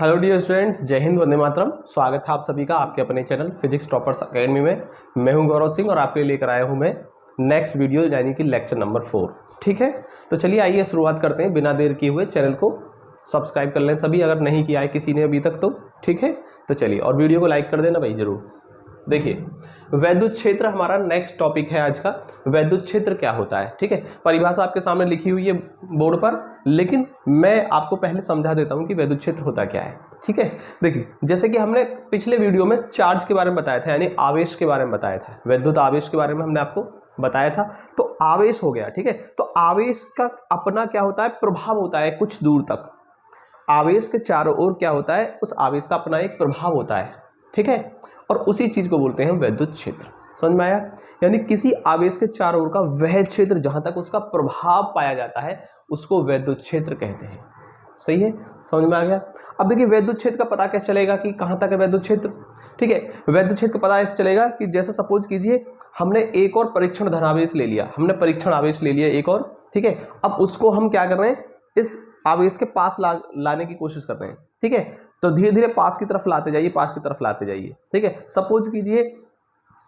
Hello dear students, जय हिंद, वंदे मातरम। स्वागत है आप सभी का आपके अपने चैनल फिजिक्स टॉपर्स एकेडमी में। मैं हूं गौरव सिंह और आपके लिए लेकर आया हूं मैं नेक्स्ट वीडियो यानी कि लेक्चर नंबर 4। ठीक है, तो चलिए आइए शुरुआत करते हैं बिना देर किए हुए। चैनल को सब्सक्राइब कर लें सभी, अगर नहीं किया है किसी ने अभी तक तो। ठीक है, तो चलिए और वीडियो को लाइक कर देना भाई जरूर। देखिए, वैद्युत क्षेत्र हमारा नेक्स्ट टॉपिक है आज का। वैद्युत क्षेत्र क्या होता है? ठीक है, परिभाषा आपके सामने लिखी हुई है बोर्ड पर, लेकिन मैं आपको पहले समझा देता हूं कि वैद्युत क्षेत्र होता क्या है। ठीक है, देखिए जैसे कि हमने पिछले वीडियो में चार्ज के बारे में बताया था, यानी आवेश के बारे में बताया था, वैद्युत आवेश के बारे में हमने आपको बताया था। तो आवेश हो गया, ठीक है। तो आवेश का अपना क्या होता है? प्रभाव होता है कुछ दूर तक। आवेश के चारों ओर क्या होता है? उस आवेश का अपना एक प्रभाव होता है। ठीक है, और उसी चीज को बोलते हैं वैद्युत क्षेत्र। समझ में आया? यानी किसी आवेश के चारों ओर का वह क्षेत्र जहां तक उसका प्रभाव पाया जाता है उसको वैद्युत क्षेत्र कहते हैं। सही है, समझ में आ गया। अब देखिए वैद्युत क्षेत्र का पता कैसे चलेगा कि कहां तक है वैद्युत क्षेत्र? ठीक है, वैद्युत क्षेत्र का पता ऐसे चलेगा कि जैसे सपोज कीजिए हमने एक और परीक्षण धनावेश ले लिया, हमने परीक्षण आवेश ले लिया एक और। ठीक है, अब उसको हम क्या कर रहे हैं? इस आवेश के पास लाने की कोशिश कर रहे हैं। ठीक है, तो धीरे धीरे पास की तरफ लाते जाइए, पास की तरफ लाते जाइए। ठीक है, सपोज कीजिए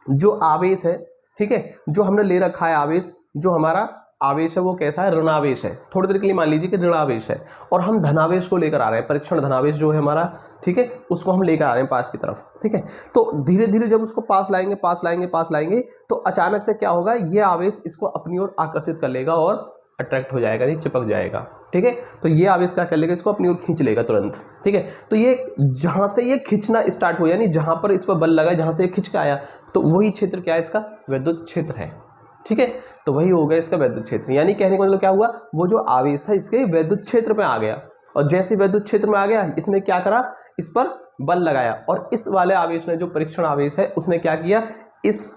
जो आवेश है, ठीक है, जो हमने ले रखा है आवेश, जो हमारा आवेश है वो कैसा है? ऋणावेश है। थोड़ी देर के लिए मान लीजिए कि ऋणावेश है और हम धनावेश को लेकर आ रहे हैं, परीक्षण धनावेश जो है हमारा, ठीक है, उसको हम लेकर आ रहे हैं पास की तरफ। ठीक है, तो धीरे धीरे जब उसको पास लाएंगे, पास लाएंगे, पास लाएंगे, तो अचानक से क्या होगा? ये आवेश इसको अपनी ओर आकर्षित कर लेगा और अट्रैक्ट हो जाएगा, नहीं चिपक जाएगा। ठीक है, तो ये आवेश क्या कर लेगा? इसको अपनी ओर खींच लेगा तुरंत। ठीक है, तो ये जहां से ये खींचना स्टार्ट हो, यानी जहां पर इस पर बल लगा, जहां से ये खींच के आया, तो वही क्षेत्र क्या है? इसका वैद्युत क्षेत्र है। ठीक है, तो वही हो गया इसका वैद्युत क्षेत्र। यानी कहने का मतलब क्या हुआ? वो जो आवेश था इसके वैद्युत क्षेत्र में आ गया, और जैसे वैद्युत क्षेत्र में आ गया इसने क्या करा? इस पर बल लगाया, और इस वाले आवेश ने, जो परीक्षण आवेश है, उसने क्या किया? इस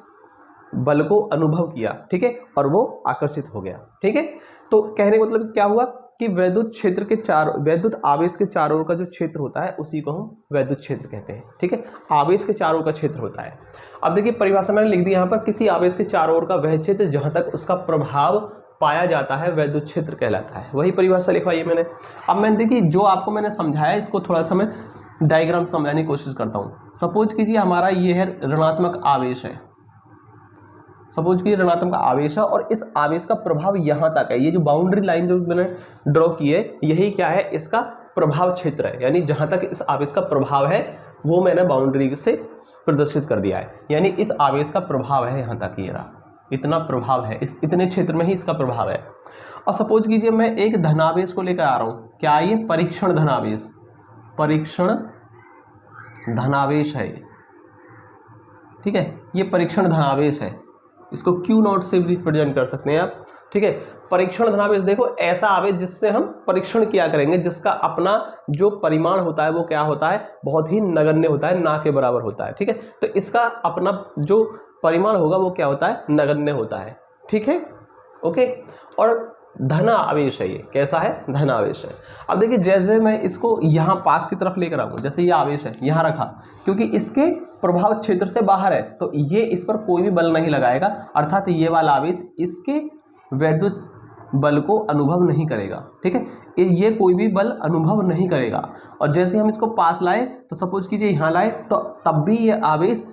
बल को अनुभव किया। ठीक है, और वो आकर्षित हो गया। ठीक है, तो कहने का मतलब क्या हुआ कि वैद्युत क्षेत्र के वैद्युत आवेश के चारों ओर का जो क्षेत्र होता है उसी को हम वैद्युत क्षेत्र कहते हैं। ठीक है, आवेश के चारों ओर का क्षेत्र होता है। अब देखिए परिभाषा मैंने लिख दी यहाँ पर, किसी आवेश के चारों ओर का वह क्षेत्र जहां तक उसका प्रभाव पाया जाता है वैद्युत क्षेत्र कहलाता है। वही परिभाषा लिखवाई है मैंने। अब मैंने देखिए जो आपको मैंने समझाया इसको थोड़ा सा मैं डायग्राम समझाने की कोशिश करता हूँ। सपोज कीजिए हमारा ये है ऋणात्मक आवेश है, सपोज कि ऋणात्मक आवेश है और इस आवेश का प्रभाव यहां तक है। ये जो बाउंड्री लाइन जो मैंने ड्रॉ की है, यही क्या है? इसका प्रभाव क्षेत्र है। यानी जहां तक इस आवेश का प्रभाव है वो मैंने बाउंड्री से प्रदर्शित कर दिया है। यानी इस आवेश का प्रभाव है यहां तक, ये रहा, इतना प्रभाव है, इस इतने क्षेत्र में ही इसका प्रभाव है। और सपोज कीजिए मैं एक धनावेश को लेकर आ रहा हूं, क्या ये? परीक्षण धनावेश, परीक्षण धनावेश है। ठीक है, ये परीक्षण धनावेश है, इसको Q नॉट से रिप्रेजेंट कर सकते हैं आप। ठीक है, परीक्षण धनावेश देखो ऐसा आवेश जिससे हम परीक्षण किया करेंगे, जिसका अपना जो परिमाण होता है वो क्या होता है? बहुत ही नगण्य होता है, ना के बराबर होता है। ठीक है, तो इसका अपना जो परिमाण होगा वो क्या होता है? नगण्य होता है। ठीक है, ओके। और धन आवेश है, ये कैसा है? धन आवेश है। अब देखिए जैसे मैं इसको यहाँ पास की तरफ लेकर आऊँ, जैसे ये आवेश है यहाँ रखा, क्योंकि इसके प्रभाव क्षेत्र से बाहर है तो ये इस पर कोई भी बल नहीं लगाएगा, अर्थात ये वाला आवेश इसके वैद्युत बल को अनुभव नहीं करेगा। ठीक है, ये कोई भी बल अनुभव नहीं करेगा। और जैसे हम इसको पास लाए, तो सपोज कीजिए यहाँ लाए, तो तब भी ये आवेश,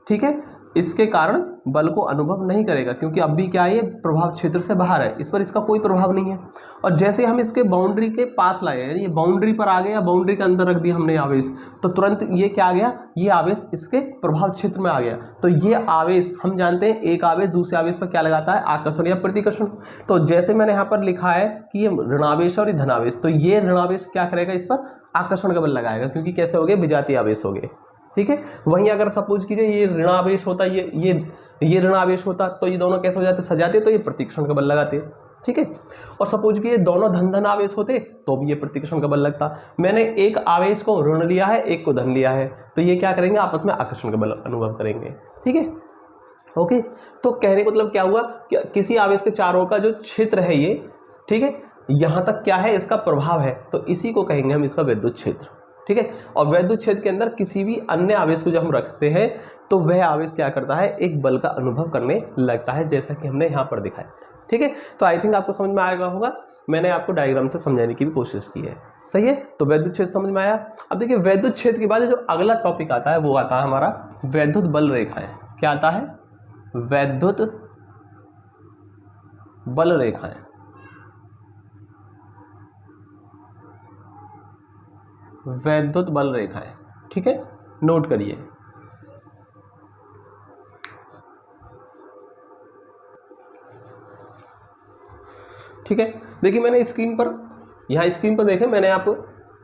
ठीक है, इसके कारण बल को अनुभव नहीं करेगा, क्योंकि अब भी क्या है? ये प्रभाव क्षेत्र से बाहर है, इस पर इसका कोई प्रभाव नहीं है। और जैसे हम इसके बाउंड्री के पास लाए, यानी ये बाउंड्री पर आ गया, बाउंड्री के अंदर रख दिया हमने आवेश, तो तुरंत ये क्या आ गया? ये आवेश इसके प्रभाव क्षेत्र में आ गया। तो ये आवेश, हम जानते हैं एक आवेश दूसरे आवेश पर क्या लगाता है? आकर्षण या प्रतिकर्षण। तो जैसे मैंने यहाँ पर लिखा है कि ये ऋणावेश और ये धनावेश, तो ये ऋणावेश क्या करेगा? इस पर आकर्षण का बल लगाएगा, क्योंकि कैसे हो गए? विजातीय आवेश हो गए। ठीक है, वहीं अगर सपोज कीजिए ये ऋणावेश होता, ये ऋणावेश होता, तो ये दोनों कैसे हो जाते? सजाते, तो ये प्रतिकर्षण का बल लगाते। ठीक है, और सपोज कीजिए दोनों धन आवेश होते तो भी ये प्रतिकर्षण का बल लगता। मैंने एक आवेश को ऋण लिया है, एक को धन लिया है, तो ये क्या करेंगे? आपस में आकर्षण का बल अनुभव करेंगे। ठीक है, ओके। तो कहने का मतलब क्या हुआ कि किसी आवेश के चारों का जो क्षेत्र है ये, ठीक है, यहां तक क्या है? इसका प्रभाव है, तो इसी को कहेंगे हम इसका वैद्युत क्षेत्र। ठीक है, और वैद्युत क्षेत्र के अंदर किसी भी अन्य आवेश को जब हम रखते हैं तो वह आवेश क्या करता है? एक बल का अनुभव करने लगता है, जैसा कि हमने यहाँ पर दिखाया। ठीक है, तो आई थिंक आपको समझ में आएगा होगा। मैंने आपको डायग्राम से समझाने की भी कोशिश की है। सही है। तो वैद्युत क्षेत्र समझ में आया। अब देखिए वैद्युत क्षेत्र के बाद जो अगला टॉपिक आता है वो आता है हमारा वैद्युत बल रेखाएं। क्या आता है? वैद्युत बल रेखाएं। वैद्युत बल रेखाएं, ठीक है, नोट करिए। ठीक है, देखिए मैंने स्क्रीन पर, यहाँ स्क्रीन पर देखें, मैंने आपको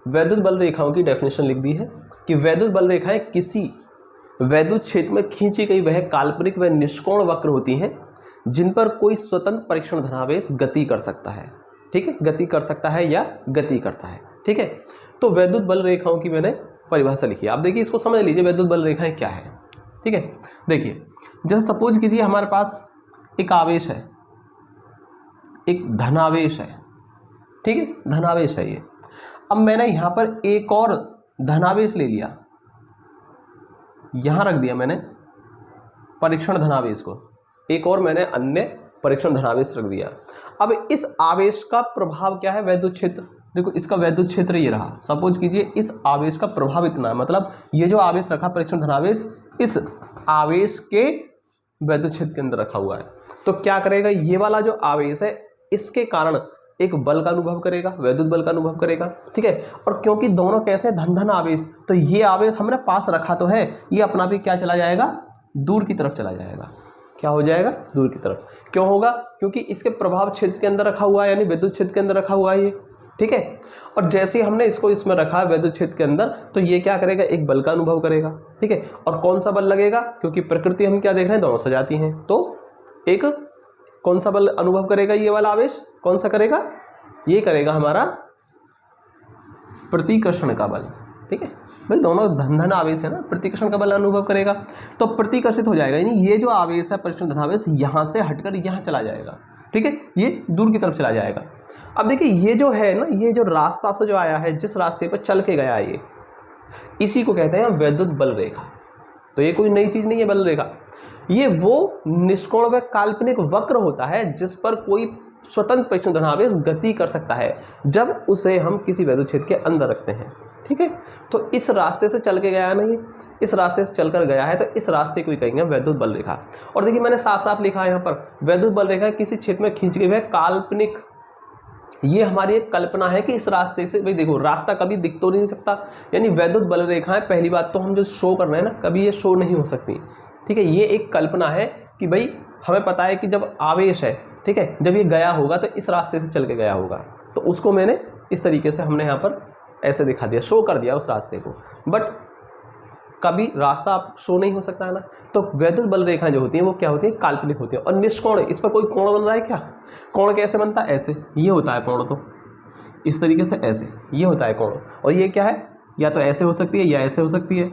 वैद्युत बल रेखाओं की डेफिनेशन लिख दी है कि वैद्युत बल रेखाएं किसी वैद्युत क्षेत्र में खींची गई वह काल्पनिक व निष्कोण वक्र होती हैं जिन पर कोई स्वतंत्र परीक्षण धनावेश गति कर सकता है। ठीक है, गति कर सकता है या गति करता है। ठीक है, तो वैद्युत बल रेखाओं की मैंने परिभाषा लिखी है। आप देखिए इसको समझ लीजिए वैद्युत बल रेखाएं क्या है। ठीक है, देखिए जैसे सपोज कीजिए हमारे पास एक आवेश है, एक धनावेश है। ठीक है, धनावेश है ये। अब मैंने यहां पर एक और धनावेश ले लिया, यहां रख दिया मैंने परीक्षण धनावेश को, एक और मैंने अन्य परीक्षण धनावेश रख दिया। अब इस आवेश का प्रभाव क्या है? वैद्युत क्षेत्र। देखो इसका वैद्युत क्षेत्र ये रहा। सपोज कीजिए इस आवेश का प्रभाव इतना है, मतलब ये जो आवेश रखा परीक्षण धनावेश, इस आवेश के वैद्युत क्षेत्र के अंदर रखा हुआ है। तो क्या करेगा? ये वाला जो आवेश है इसके कारण एक बल का अनुभव करेगा, वैद्युत बल का अनुभव करेगा। ठीक है, और क्योंकि दोनों कैसे धन धन आवेश, तो ये आवेश हमने पास रखा तो है, ये अपना भी क्या चला जाएगा? दूर की तरफ चला जाएगा। क्या हो जाएगा? दूर की तरफ। क्यों होगा? क्योंकि इसके प्रभाव क्षेत्र के अंदर रखा हुआ है, यानी वैद्युत क्षेत्र के अंदर रखा हुआ है ये। ठीक है, और जैसे हमने इसको इसमें रखा है वैद्युत क्षेत्र के अंदर, तो ये क्या करेगा? एक बल का अनुभव करेगा। ठीक है, और कौन सा बल लगेगा? क्योंकि प्रकृति हम क्या देख रहे हैं, दोनों सजाती हैं, तो एक कौन सा बल अनुभव करेगा? ये वाला आवेश कौन सा करेगा? ये करेगा हमारा प्रतिकर्षण का बल। ठीक है भाई, दोनों धन धन आवेश है ना, प्रतिकर्षण का बल अनुभव करेगा, तो प्रतिकर्षित हो जाएगा, यानी ये जो आवेश है परीक्षण धनावेश यहाँ से हटकर यहाँ चला जाएगा। ठीक है, ये दूर की तरफ चला जाएगा। अब देखिए ये जो है ना, ये जो रास्ता से जो आया है, जिस रास्ते पर चल के गया है, ये इसी को कहते हैं वैद्युत बल रेखा। तो ये कोई नई चीज नहीं है बल रेखा, ये वो निष्कोण व काल्पनिक वक्र होता है जिस पर कोई स्वतंत्र परीक्षण धनावेश गति कर सकता है जब उसे हम किसी वैद्युत क्षेत्र के अंदर रखते हैं। ठीक है, तो इस रास्ते से चल के गया नहीं, इस रास्ते से चलकर गया है, तो इस रास्ते को ही कहेंगे वैद्युत बल रेखा। और देखिए मैंने साफ साफ लिखा है यहाँ पर, वैद्युत बल रेखा किसी क्षेत्र में खींच गई है काल्पनिक। ये हमारी एक कल्पना है कि इस रास्ते से, भाई देखो रास्ता कभी दिख तो नहीं सकता, यानी वैद्युत बल रेखाएं पहली बात तो हम जो शो कर रहे हैं ना, कभी ये शो नहीं हो सकती। ठीक है, ये एक कल्पना है कि भाई हमें पता है कि जब आवेश है, ठीक है, जब ये गया होगा तो इस रास्ते से चल के गया होगा, तो उसको मैंने इस तरीके से हमने यहाँ पर ऐसे दिखा दिया, शो कर दिया उस रास्ते को। बट कभी रास्ता आप शो नहीं हो सकता है ना, तो वैद्युत बल रेखाएं जो होती हैं वो क्या होती हैं? काल्पनिक होती हैं। और निष्कोण, इस पर कोई कोण बन रहा है क्या? कोण कैसे बनता है? ऐसे, ये होता है कोण, तो इस तरीके से ऐसे, ये होता है कोण। और ये क्या है? या तो ऐसे हो सकती है या ऐसे हो सकती है,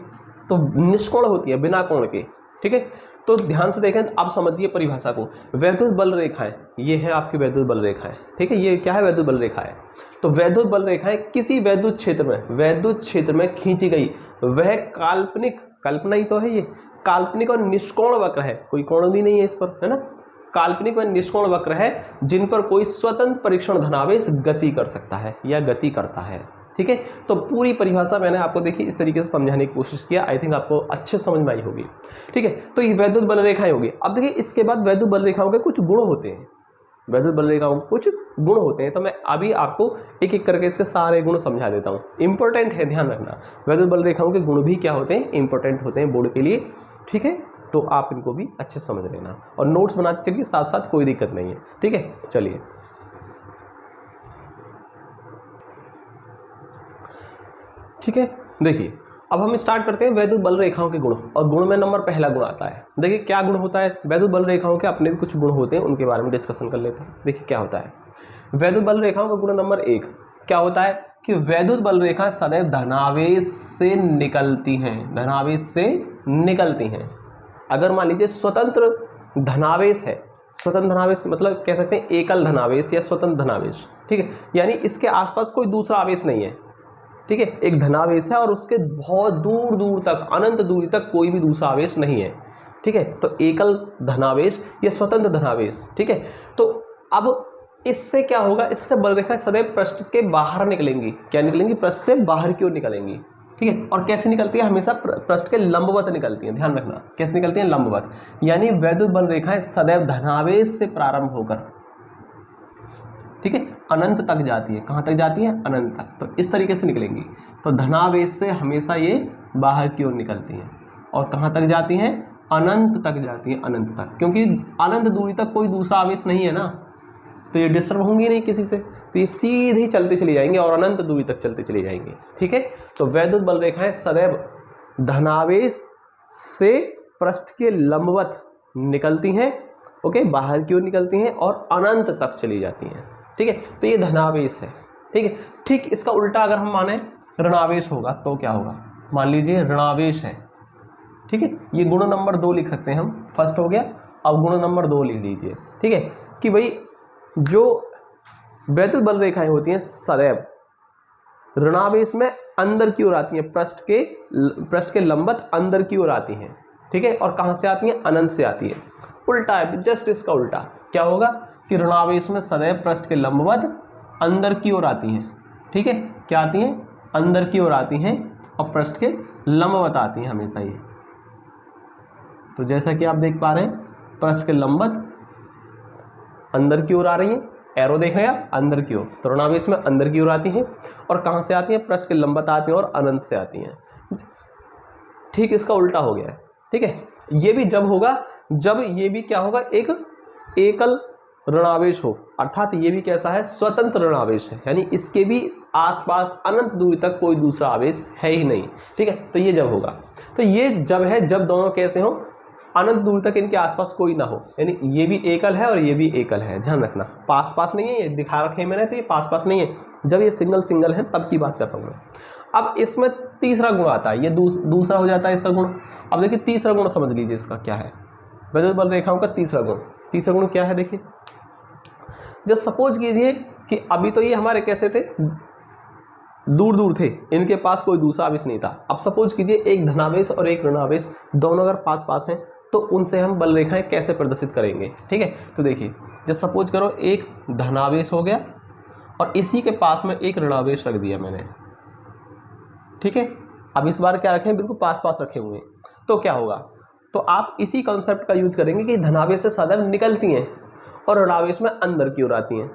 तो निष्कोण होती है, बिना कोण के। ठीक है, तो ध्यान से देखें, आप समझिए परिभाषा को। वैद्युत बल रेखाएं, ये है आपकी वैद्युत बल रेखाएं। ठीक है, ये क्या है? वैद्युत बल रेखाएं। तो वैद्युत बल रेखाएं किसी वैद्युत क्षेत्र में खींची गई वह काल्पनिक, कल्पना ही तो है ये, काल्पनिक और निष्कोण वक्र है, कोई कोण भी नहीं है इस पर, है ना, काल्पनिक व निष्कोण वक्र है जिन पर कोई स्वतंत्र परीक्षण धनावेश गति कर सकता है या गति करता है। ठीक है, तो पूरी परिभाषा मैंने आपको देखी इस तरीके से समझाने की कोशिश किया, आई थिंक आपको अच्छे समझ में आई होगी। ठीक है, तो ये वैद्युत बल रेखाएं होगी। अब देखिए इसके बाद वैद्युत बल रेखाओं के कुछ गुण होते हैं, वैद्युत बल रेखाओं के कुछ गुण होते हैं, तो मैं अभी आपको एक एक करके इसके सारे गुण समझा देता हूँ। इंपॉर्टेंट है, ध्यान रखना, वैद्युत बल रेखाओं के गुण भी क्या होते हैं? इंपॉर्टेंट होते हैं बोर्ड के लिए। ठीक है, तो आप इनको भी अच्छे समझ लेना और नोट्स बनाते चलिए साथ साथ, कोई दिक्कत नहीं है। ठीक है, चलिए ठीक है, देखिए अब हम स्टार्ट करते हैं वैद्युत बल रेखाओं के गुण। और गुण में नंबर पहला गुण आता है। देखिए क्या गुण होता है वैद्युत बल रेखाओं के, अपने भी कुछ गुण होते हैं, उनके बारे में डिस्कशन कर लेते हैं। देखिए क्या होता है वैद्युत बल रेखाओं का गुण नंबर 1 क्या होता है कि वैद्युत बल रेखा सदैव धनावेश से निकलती हैं, धनावेश से निकलती हैं। अगर मान लीजिए स्वतंत्र धनावेश है, स्वतंत्र धनावेश मतलब कह सकते हैं एकल धनावेश या स्वतंत्र धनावेश। ठीक है, यानी इसके आसपास कोई दूसरा आवेश नहीं है। ठीक है, एक धनावेश है और उसके बहुत दूर दूर तक, अनंत दूरी तक कोई भी दूसरा आवेश नहीं है। ठीक है, तो एकल धनावेश या स्वतंत्र धनावेश। ठीक है, तो अब इससे क्या होगा, इससे बल रेखाएं सदैव पृष्ठ के बाहर निकलेंगी। क्या निकलेंगी? पृष्ठ से बाहर की ओर निकलेंगी। ठीक है, और कैसे निकलती है? हमेशा पृष्ठ के लंबवत निकलती हैं। ध्यान रखना, कैसे निकलती हैं? लंबवत। यानी वैद्युत बल रेखाएं सदैव धनावेश से प्रारंभ होकर, ठीक है, अनंत तक जाती है। कहाँ तक जाती है? अनंत तक। तो इस तरीके से निकलेंगी। तो धनावेश से हमेशा ये बाहर की ओर निकलती हैं और कहाँ तक जाती हैं? अनंत तक जाती है, अनंत तक। क्योंकि अनंत दूरी तक कोई दूसरा आवेश नहीं है ना, तो ये डिस्टर्ब होंगी नहीं किसी से, तो ये सीधे चलते चले जाएंगे और अनंत दूरी तक चलते चले जाएंगे। ठीक है, तो वैद्युत बल रेखाएं सदैव धनावेश से पृष्ठ के लंबवत निकलती हैं, ओके, बाहर की ओर निकलती हैं और अनंत तक चली जाती हैं। ठीक है, तो ये धनावेश है। ठीक है, ठीक इसका उल्टा अगर हम माने ऋणावेश होगा तो क्या होगा? मान लीजिए ऋणावेश है। ठीक है, ये गुण नंबर 2 लिख सकते हैं हम, फर्स्ट हो गया। अब गुण नंबर 2 लिख लीजिए। ठीक है, कि भाई जो वैद्युत बल रेखाएं होती हैं सदैव ऋणावेश में अंदर की ओर आती हैं, पृष्ठ के लंबवत अंदर की ओर आती हैं। ठीक है, और कहाँ से आती हैं? अनंत से आती है। उल्टा है, जस्ट इसका उल्टा क्या होगा कि ऋणावेश में सदैव पृष्ठ के लंबवत अंदर की ओर आती हैं। ठीक है, क्या आती हैं? अंदर की ओर आती हैं और पृष्ठ के लंबवत आती हैं हमेशा ये। तो जैसा कि आप देख पा रहे हैं, पृष्ठ के लंबवत अंदर की ओर आ रही हैं, एरो देख रहे हैं आप, अंदर की ओर। तो ऋणावेश में अंदर की ओर आती हैं और कहाँ से आती हैं? पृष्ठ के लंबवत आती हैं और अनंत से आती हैं। ठीक इसका उल्टा हो गया है। ठीक है, ये भी जब होगा जब ये भी क्या होगा? एक एकल ऋणावेश हो, अर्थात ये भी कैसा है? स्वतंत्र ऋणावेश है, यानी इसके भी आसपास अनंत दूरी तक कोई दूसरा आवेश है ही नहीं। ठीक है, तो ये जब होगा। तो ये जब है जब दोनों कैसे हो? अनंत दूरी तक इनके आसपास कोई ना हो, यानी ये भी एकल है और ये भी एकल है। ध्यान रखना, पास पास नहीं है, ये दिखा रखे हैं मैंने, तो ये पास पास नहीं है। जब ये सिंगल सिंगल है तब की बात कर रहा हूँ मैं। अब इसमें तीसरा गुण आता है, ये दूसरा हो जाता है इसका गुण। अब देखिए तीसरा गुण समझ लीजिए इसका क्या है, वैद्युत बल रेखाओं का तीसरा गुण। तीसरा गुण क्या है? देखिए, जब सपोज कीजिए कि अभी तो ये हमारे कैसे थे? दूर दूर थे, इनके पास कोई दूसरा आवेश नहीं था। अब सपोज कीजिए एक धनावेश और एक ऋणावेश दोनों अगर पास पास हैं, तो उनसे हम बल रेखाएं कैसे प्रदर्शित करेंगे? ठीक है, तो देखिए, जब सपोज करो एक धनावेश हो गया और इसी के पास में एक ऋणावेश रख दिया मैंने। ठीक है, अब इस बार क्या रखें? बिल्कुल पास पास रखे हुए हैं। तो क्या होगा? तो आप इसी कॉन्सेप्ट का यूज करेंगे कि धनावेश से सदैव निकलती हैं और ऋणावेश में अंदर की ओर आती हैं।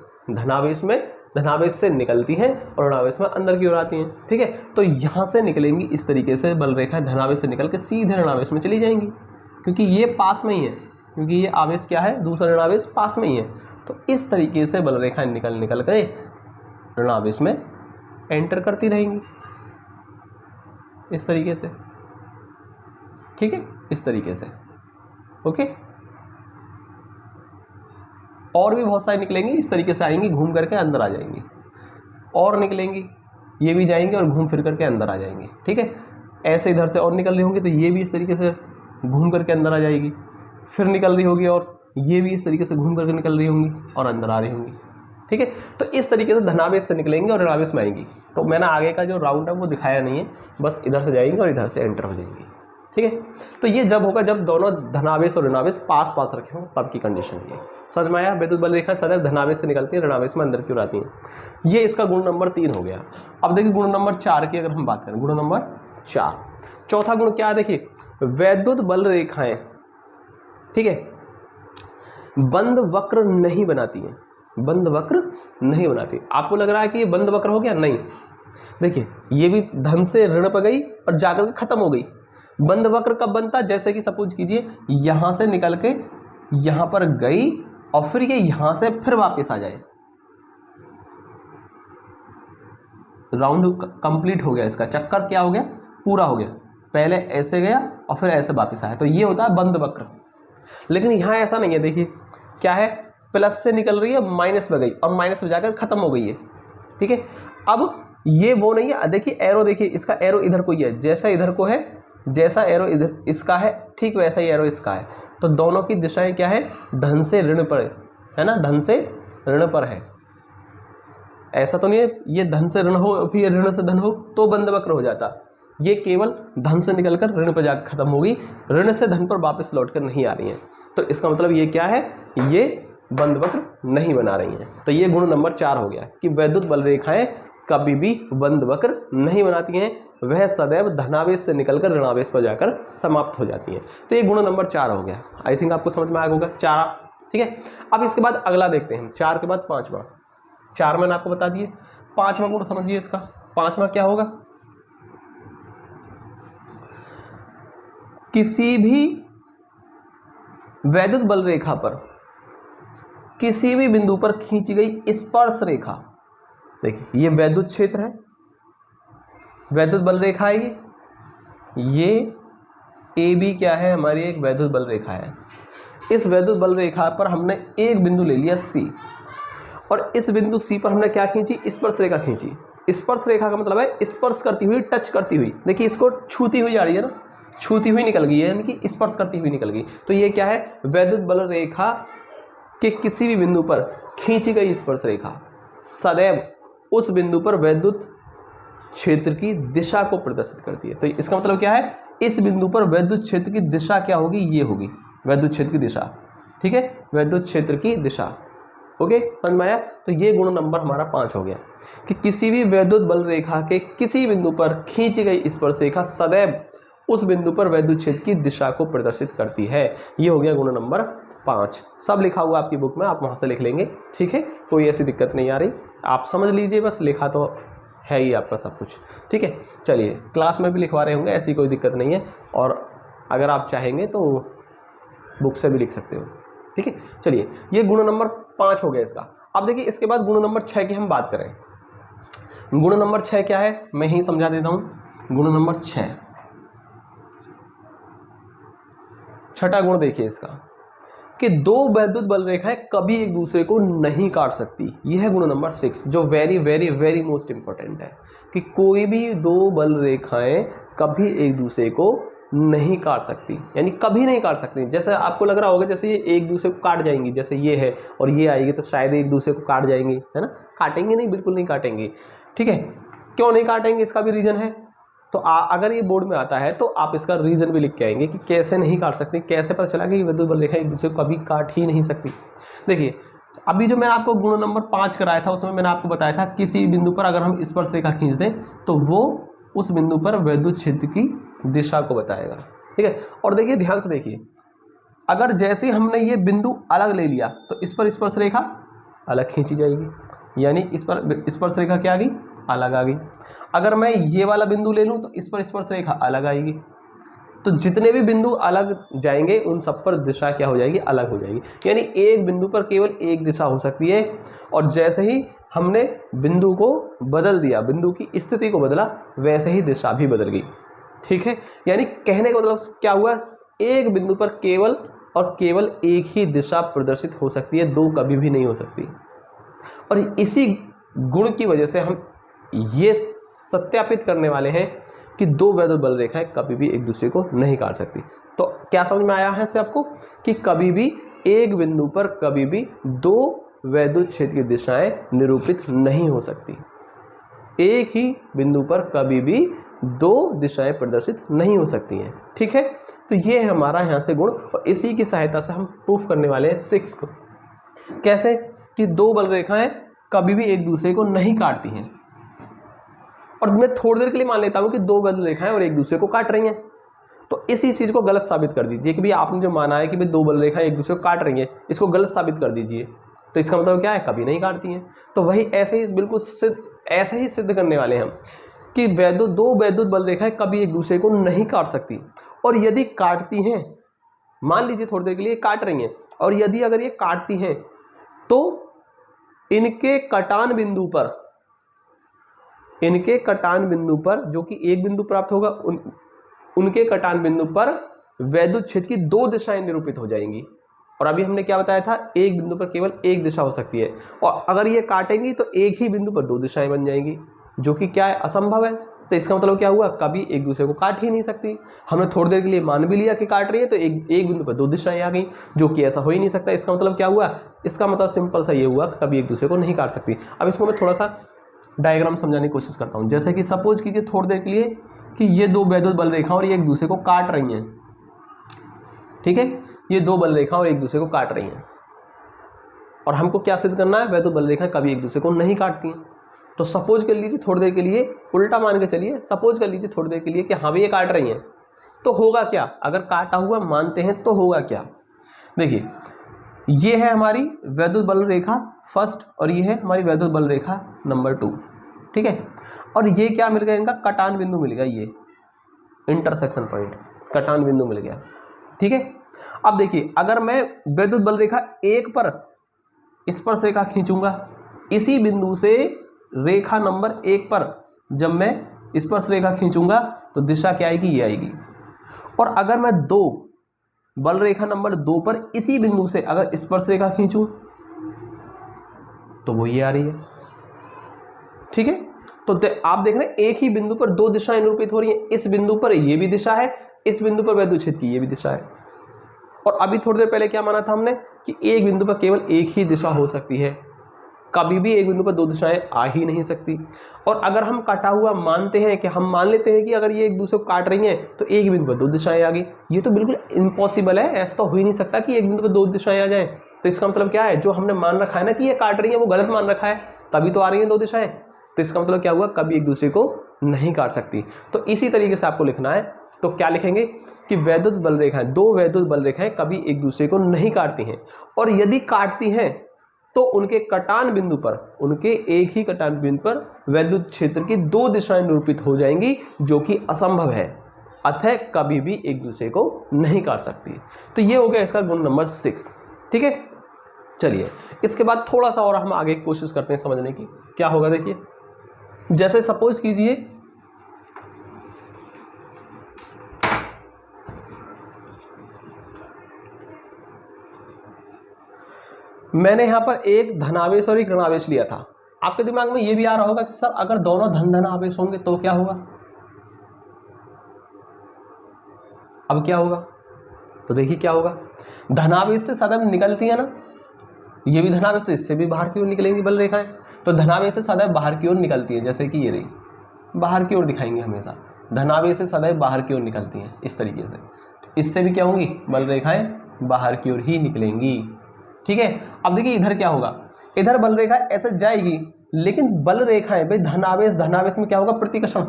धनावेश से निकलती हैं और ऋणावेश में अंदर की ओर आती हैं। ठीक है, तो यहाँ से निकलेंगी इस तरीके से बल रेखाएं, धनावेश से निकल के सीधे ऋणावेश में चली जाएंगी, क्योंकि ये पास में ही है, क्योंकि ये आवेश क्या है? दूसरा ऋणावेश पास में ही है। तो इस तरीके से बल रेखाएं निकल के ऋणावेश में एंटर करती रहेंगी, इस तरीके से। ठीक है, इस तरीके से। ओके, और भी बहुत सारी निकलेंगी, इस तरीके से आएंगी, घूम करके अंदर आ जाएंगी, और निकलेंगी, ये भी जाएंगे और घूम फिर करके अंदर आ जाएंगी। ठीक है, ऐसे इधर से और निकल रही होंगी तो ये भी इस तरीके से घूम करके अंदर आ जाएगी, फिर निकल रही होगी और ये भी इस तरीके से घूम करके निकल रही होंगी और अंदर आ रही होंगी। ठीक है, तो इस तरीके से धनावेश से निकलेंगे और ऋणावेश में आएंगी। तो मैंने आगे का जो राउंड है वो दिखाया नहीं है, बस इधर से जाएंगे और इधर से एंटर हो जाएंगी। ठीक है, तो ये जब होगा जब दोनों धनावेश और ऋणावेश पास पास रखे हों, तब की कंडीशन है। समझ में आया? वैद्युत बल रेखा सदैव धनावेश से निकलती है, ऋणावेश में अंदर की ओर आती है। ये इसका गुण नंबर 3 हो गया। अब देखिए गुण नंबर 4 की अगर हम बात करें, गुण नंबर 4, चौथा गुण क्या है? देखिए, वैद्युत बल रेखाएं, ठीक है, बंद वक्र नहीं बनाती हैं। बंद वक्र नहीं बनाती। आपको लग रहा है कि ये बंद वक्र हो गया? नहीं, देखिए ये भी धन से ऋण पर गई और जाकर के खत्म हो गई। बंद वक्र कब बनता? जैसे कि सपोज कीजिए यहां से निकल के यहां पर गई और फिर ये यहां से फिर वापस आ जाए, राउंड कंप्लीट हो गया, इसका चक्कर क्या हो गया? पूरा हो गया। पहले ऐसे गया और फिर ऐसे वापस आया, तो ये होता है बंद वक्र। लेकिन यहाँ ऐसा नहीं है। देखिए क्या है, प्लस से निकल रही है, माइनस में गई और माइनस में जाकर खत्म हो गई है। ठीक है, अब ये वो नहीं है। देखिए एरो, देखिए इसका एरो इधर को ही है, जैसा इधर को है, जैसा एरो इधर इसका है, ठीक वैसा ही एरो इसका है। तो दोनों की दिशाएं क्या है? धन से ऋण पर है ना, धन से ऋण पर है। ऐसा तो नहीं है ये धन से ऋण हो फिर ऋण से धन हो तो बंद वक्र हो जाता। ये केवल धन से निकलकर ऋण पर जाकर खत्म होगी, ऋण से धन पर वापस लौट कर नहीं आ रही है। तो इसका मतलब ये क्या है? ये बंद वक्र नहीं बना रही हैं। तो ये गुण नंबर 4 हो गया कि वैद्युत बल रेखाएं कभी भी बंद वक्र नहीं बनाती हैं, वह सदैव धनावेश से निकलकर ऋणावेश पर जाकर समाप्त हो जाती हैं। तो ये गुण नंबर 4 हो गया। आई थिंक आपको समझ में आया होगा 4। ठीक है, अब इसके बाद अगला देखते हैं, 4 के बाद 5वां। 4 मैंने आपको बता दिए, 5वां गुण समझिए इसका। 5वां क्या होगा? किसी भी वैद्युत बल रेखा पर किसी भी बिंदु पर खींची गई स्पर्श रेखा, देखिए ये वैद्युत क्षेत्र है, वैद्युत बल रेखा है ये ए बी क्या है? हमारी एक वैद्युत बल रेखा है। इस वैद्युत बल रेखा पर हमने एक बिंदु ले लिया सी, और इस बिंदु सी पर हमने क्या खींची? स्पर्श रेखा खींची। स्पर्श रेखा का मतलब है स्पर्श करती हुई, टच करती हुई। देखिए इसको छूती हुई जा रही है ना, छूती हुई निकल गई है, यानी कि स्पर्श करती हुई निकल गई। तो ये क्या है? वैद्युत बल रेखा के किसी भी बिंदु पर खींची गई स्पर्श रेखा सदैव उस बिंदु पर वैद्युत क्षेत्र की दिशा को प्रदर्शित करती है। तो इसका मतलब क्या है? इस बिंदु पर वैद्युत क्षेत्र की दिशा क्या होगी? ये होगी वैद्युत क्षेत्र की दिशा। ठीक है, वैद्युत क्षेत्र की दिशा। ओके, समझ में आया? तो ये गुण नंबर हमारा 5 हो गया कि किसी भी वैद्युत बल रेखा के किसी बिंदु पर खींची गई स्पर्श रेखा सदैव उस बिंदु पर वैद्युत क्षेत्र की दिशा को प्रदर्शित करती है। ये हो गया गुण नंबर 5। सब लिखा हुआ आपकी बुक में, आप वहां से लिख लेंगे। ठीक है, कोई ऐसी दिक्कत नहीं आ रही, आप समझ लीजिए, बस लिखा तो है ही आपका सब कुछ। ठीक है, चलिए क्लास में भी लिखवा रहे होंगे, ऐसी कोई दिक्कत नहीं है, और अगर आप चाहेंगे तो बुक से भी लिख सकते हो। ठीक है, चलिए ये गुण नंबर 5 हो गया इसका। अब देखिए इसके बाद गुण नंबर 6 की हम बात करें। गुण नंबर 6 क्या है, मैं ही समझा देता हूं। गुण नंबर 6, छठा गुण देखिए इसका कि दो वैद्युत बल रेखाएं कभी एक दूसरे को नहीं काट सकती। यह है गुण नंबर 6, जो very very very most important है कि कोई भी दो बल रेखाएं कभी एक दूसरे को नहीं काट सकती, यानी कभी नहीं काट सकती। जैसे आपको लग रहा होगा जैसे ये एक दूसरे को काट जाएंगी, जैसे ये है और ये आएगी तो शायद एक दूसरे को काट जाएंगी, है ना? काटेंगे नहीं, बिल्कुल नहीं काटेंगे। ठीक है, क्यों नहीं काटेंगे इसका भी रीज़न है। तो अगर ये बोर्ड में आता है तो आप इसका रीज़न भी लिख के आएंगे कि कैसे नहीं काट सकती, कैसे पता चला कि विद्युत बल रेखा एक दूसरे को कभी काट ही नहीं सकती। देखिए अभी जो मैंने आपको गुण नंबर 5 कराया था उसमें मैंने आपको बताया था किसी बिंदु पर अगर हम स्पर्श रेखा खींच दें तो वो उस बिंदु पर वैद्युत क्षेत्र की दिशा को बताएगा। ठीक है, और देखिए ध्यान से देखिए, अगर जैसे हमने ये बिंदु अलग ले लिया तो इस पर स्पर्श रेखा अलग खींची जाएगी, यानी इस पर स्पर्श रेखा क्या आ गई? अलग आ गई। अगर मैं ये वाला बिंदु ले लूं तो इस पर स्पर्श रेखा अलग आएगी। तो जितने भी बिंदु अलग जाएंगे उन सब पर दिशा क्या हो जाएगी? अलग हो जाएगी। यानी एक बिंदु पर केवल एक दिशा हो सकती है, और जैसे ही हमने बिंदु को बदल दिया, बिंदु की स्थिति को बदला, वैसे ही दिशा भी बदल गई। ठीक है, यानी कहने का मतलब क्या हुआ? एक बिंदु पर केवल और केवल एक ही दिशा प्रदर्शित हो सकती है, दो कभी भी नहीं हो सकती। और इसी गुण की वजह से हम ये सत्यापित करने वाले हैं कि दो वैद्युत बल रेखाएं कभी भी एक दूसरे को नहीं काट सकती। तो क्या समझ में आया है इससे आपको कि कभी भी एक बिंदु पर कभी भी दो वैद्युत क्षेत्र की दिशाएं निरूपित नहीं हो सकती। एक ही बिंदु पर कभी भी दो दिशाएं प्रदर्शित नहीं हो सकती हैं। ठीक है, तो ये है हमारा यहाँ से गुण, और इसी की सहायता से हम प्रूफ करने वाले हैं 6 को। कैसे? कि दो बल रेखाएं कभी भी एक दूसरे को नहीं काटती हैं। और मैं थोड़ी देर के लिए मान लेता हूं कि दो बल रेखाएं और एक दूसरे को काट रही हैं, तो इसी चीज को गलत साबित कर दीजिए कि भाई आपने जो माना है कि भाई दो बल रेखाएं एक दूसरे को काट रही हैं, इसको गलत साबित कर दीजिए। तो इसका मतलब क्या है? कभी नहीं काटती हैं। तो वही ऐसे ही बिल्कुल ऐसे ही सिद्ध करने वाले हैं हम कि दो वैद्युत बल रेखाएं कभी एक दूसरे को नहीं काट सकती, और यदि काटती हैं, मान लीजिए थोड़ी देर के लिए काट रही हैं, और यदि अगर ये काटती हैं तो इनके कटान बिंदु पर जो कि एक बिंदु प्राप्त होगा, उनके कटान बिंदु पर वैद्युत क्षेत्र की दो दिशाएं निरूपित हो जाएंगी। और अभी हमने क्या बताया था? एक बिंदु पर केवल एक दिशा हो सकती है, और अगर ये काटेंगी तो एक ही बिंदु पर दो दिशाएं बन जाएंगी, जो कि क्या है? असंभव है। तो इसका मतलब क्या हुआ? कभी एक दूसरे को काट ही नहीं सकती। हमने थोड़ी देर के लिए मान भी लिया कि काट रही है, तो एक बिंदु पर दो दिशाएं आ गई, जो कि ऐसा हो ही नहीं सकता। इसका मतलब क्या हुआ? इसका मतलब सिंपल सा ये हुआ कि कभी एक दूसरे को नहीं काट सकती। अब इसको मैं थोड़ा सा डायग्राम समझाने की कोशिश करता हूँ। जैसे कि सपोज कीजिए थोड़ी देर के लिए कि ये दो वैद्युत बल रेखा और ये एक दूसरे को काट रही हैं। ठीक है, ये दो बल रेखा और एक दूसरे को काट रही हैं। और हमको क्या सिद्ध करना है, वैद्युत बल रेखाएं कभी एक दूसरे को नहीं काटती हैं। तो सपोज कर लीजिए थोड़ी देर के लिए, उल्टा मान के चलिए, सपोज कर लीजिए थोड़ी देर के लिए कि हाँ भी ये काट रही हैं, तो होगा क्या, अगर काटा हुआ मानते हैं तो होगा क्या। देखिए ये है हमारी वैद्युत बल रेखा फर्स्ट और ये है हमारी वैद्युत बल रेखा नंबर 2, ठीक है। और ये क्या मिल गया, इनका कटान बिंदु मिल गया, ये इंटरसेक्शन पॉइंट, कटान बिंदु मिल गया, ठीक है। अब देखिए अगर मैं वैद्युत बल रेखा 1 पर स्पर्श रेखा खींचूंगा, इसी बिंदु से रेखा नंबर 1 पर जब मैं स्पर्श रेखा खींचूंगा तो दिशा क्या आएगी, ये आएगी। और अगर मैं 2 बल रेखा नंबर 2 पर इसी बिंदु से अगर स्पर्श रेखा खींचूं तो वो ये आ रही है, ठीक है। तो आप देख रहे हैं एक ही बिंदु पर 2 दिशाएं निरूपित हो रही हैं, इस बिंदु पर ये भी दिशा है, इस बिंदु पर वैद्युत क्षेत्र की ये भी दिशा है। और अभी थोड़ी देर पहले क्या माना था हमने कि एक बिंदु पर केवल एक ही दिशा हो सकती है, कभी भी एक बिंदु पर 2 दिशाएं आ ही नहीं सकती। और अगर हम कटा हुआ मानते हैं कि हम मान लेते हैं कि अगर ये एक दूसरे को काट रही हैं तो एक बिंदु पर 2 दिशाएं आ गई, ये तो बिल्कुल इम्पॉसिबल है, ऐसा तो हो ही नहीं सकता कि एक बिंदु पर 2 दिशाएं आ जाएं। तो इसका मतलब क्या है, जो हमने मान रखा है ना कि ये काट रही है वो गलत मान रखा है, तभी तो आ रही है 2 दिशाएं। तो इसका मतलब क्या हुआ, कभी एक दूसरे को नहीं काट सकती। तो इसी तरीके से आपको लिखना है, तो क्या लिखेंगे कि वैद्युत बल रेखाएं, 2 वैद्युत बल रेखाएं कभी एक दूसरे को नहीं काटती हैं, और यदि काटती हैं तो उनके कटान बिंदु पर, उनके एक ही कटान बिंदु पर वैद्युत क्षेत्र की 2 दिशाएं निरूपित हो जाएंगी, जो कि असंभव है, अतः कभी भी एक दूसरे को नहीं काट सकती। तो ये हो गया इसका गुण नंबर 6, ठीक है। चलिए इसके बाद थोड़ा सा और हम आगे कोशिश करते हैं समझने की, क्या होगा देखिए। जैसे सपोज कीजिए मैंने यहां पर एक धनावेश और एक ऋणावेश लिया था। आपके दिमाग में यह भी आ रहा होगा कि सर अगर दोनों धन धन आवेश होंगे तो क्या होगा। अब क्या होगा, तो देखिए क्या होगा, धनावेश से सदैव निकलती है ना, ये भी धनावेश, तो इससे भी बाहर की ओर निकलेंगी बल रेखाएं। तो धनावेश से सदैव बाहर की ओर निकलती है, जैसे कि ये रही, बाहर की ओर दिखाएंगे हमेशा, धनावेश से सदैव बाहर की ओर निकलती हैं इस तरीके से। तो इससे भी क्या होंगी, बल रेखाएं बाहर की ओर ही निकलेंगी, ठीक है। अब देखिए इधर क्या होगा, इधर बल रेखा ऐसे जाएगी, लेकिन बल रेखाएं भाई धनावेश, धनावेश में क्या होगा, प्रतिकर्षण।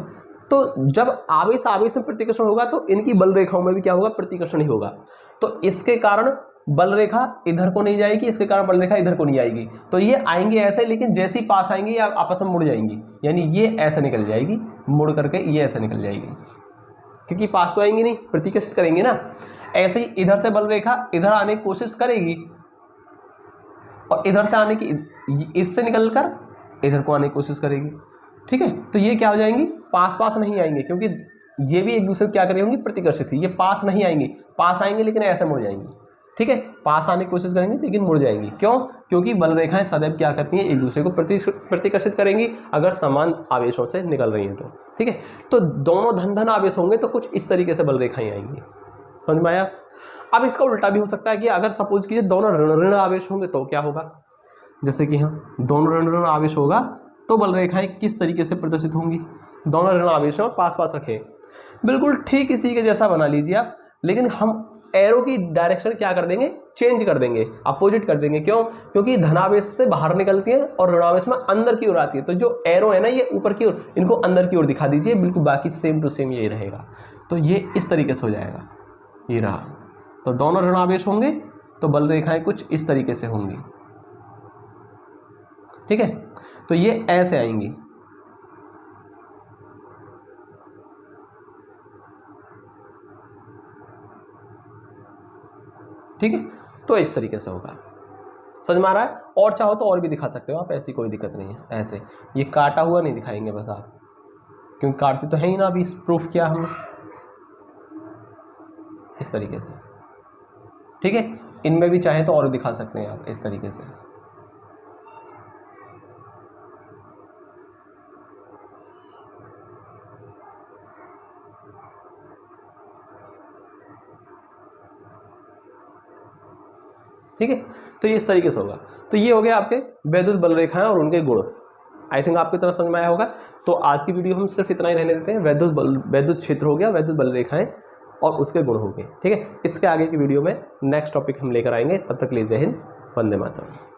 तो जब आवेश आवेश में प्रतिकर्षण होगा तो इनकी बल रेखाओं में भी क्या होगा, प्रतिकर्षण ही होगा। तो इसके कारण बल रेखा इधर को नहीं जाएगी, इसके कारण बल रेखा इधर को नहीं आएगी। तो ये आएंगे ऐसे, लेकिन जैसे ही पास आएंगे या आपस में मुड़ जाएंगी, यानी ये ऐसे निकल जाएगी, मुड़ करके ये ऐसे निकल जाएगी, क्योंकि पास तो आएंगी नहीं, प्रतिकर्षित करेंगे ना। ऐसे ही इधर से बल रेखा इधर आने की कोशिश करेगी और इधर से आने की, इससे निकलकर इधर को आने की कोशिश करेगी, ठीक है। तो ये क्या हो जाएंगी, पास पास नहीं आएंगे, क्योंकि ये भी एक दूसरे को क्या करेंगी, प्रतिकर्षित ही। ये पास नहीं आएंगी, पास आएंगे लेकिन ऐसे मुड़ जाएंगी, ठीक है। पास आने की कोशिश करेंगे लेकिन मुड़ जाएंगी, क्यों, क्योंकि बल रेखाएं सदैव क्या करती हैं, एक दूसरे को प्रतिकर्षित करेंगी अगर समान आवेशों से निकल रही हैं तो, ठीक है। तो दोनों धन धन आवेश होंगे तो कुछ इस तरीके से बल रेखाएं आएंगी, समझ में आया। अब इसका उल्टा भी हो सकता है कि अगर सपोज कीजिए दोनों ऋण ऋण आवेश होंगे तो क्या होगा, जैसे कि हाँ दोनों ऋण ऋण आवेश होगा तो बल रेखाएं किस तरीके से प्रदर्शित होंगी, दोनों ऋण आवेश और पास पास रखें, बिल्कुल ठीक इसी के जैसा बना लीजिए आप, लेकिन हम एरो की डायरेक्शन क्या कर देंगे, चेंज कर देंगे, अपोजिट कर देंगे। क्यों, क्योंकि धनावेश से बाहर निकलती है और ऋणावेश में अंदर की ओर आती है। तो जो एरो है ना ये ऊपर की ओर, इनको अंदर की ओर दिखा दीजिए, बिल्कुल बाकी सेम टू सेम यही रहेगा। तो ये इस तरीके से हो जाएगा, ये रहा। तो दोनों ऋणावेश होंगे तो बल रेखाएं कुछ इस तरीके से होंगी, ठीक है। तो ये ऐसे आएंगी, ठीक है। तो इस तरीके से होगा, समझ में आ रहा है। और चाहो तो और भी दिखा सकते हो आप, ऐसी कोई दिक्कत नहीं है। ऐसे ये काटा हुआ नहीं दिखाएंगे बस आप, क्योंकि काटती तो है ही ना, अभी प्रूफ किया हमने इस तरीके से, ठीक है। इनमें भी चाहे तो और दिखा सकते हैं आप इस तरीके से, ठीक है। तो ये इस तरीके से होगा। तो ये हो गया आपके वैद्युत बल रेखाएं और उनके गुण। आई थिंक आपकी तरह समझ में आया होगा। तो आज की वीडियो हम सिर्फ इतना ही रहने देते हैं। वैद्युत क्षेत्र हो गया, वैद्युत बल रेखाएं और उसके गुण हो गए, ठीक है। इसके आगे की वीडियो में नेक्स्ट टॉपिक हम लेकर आएंगे। तब तक के लिए जय हिंद, वंदे मातरम।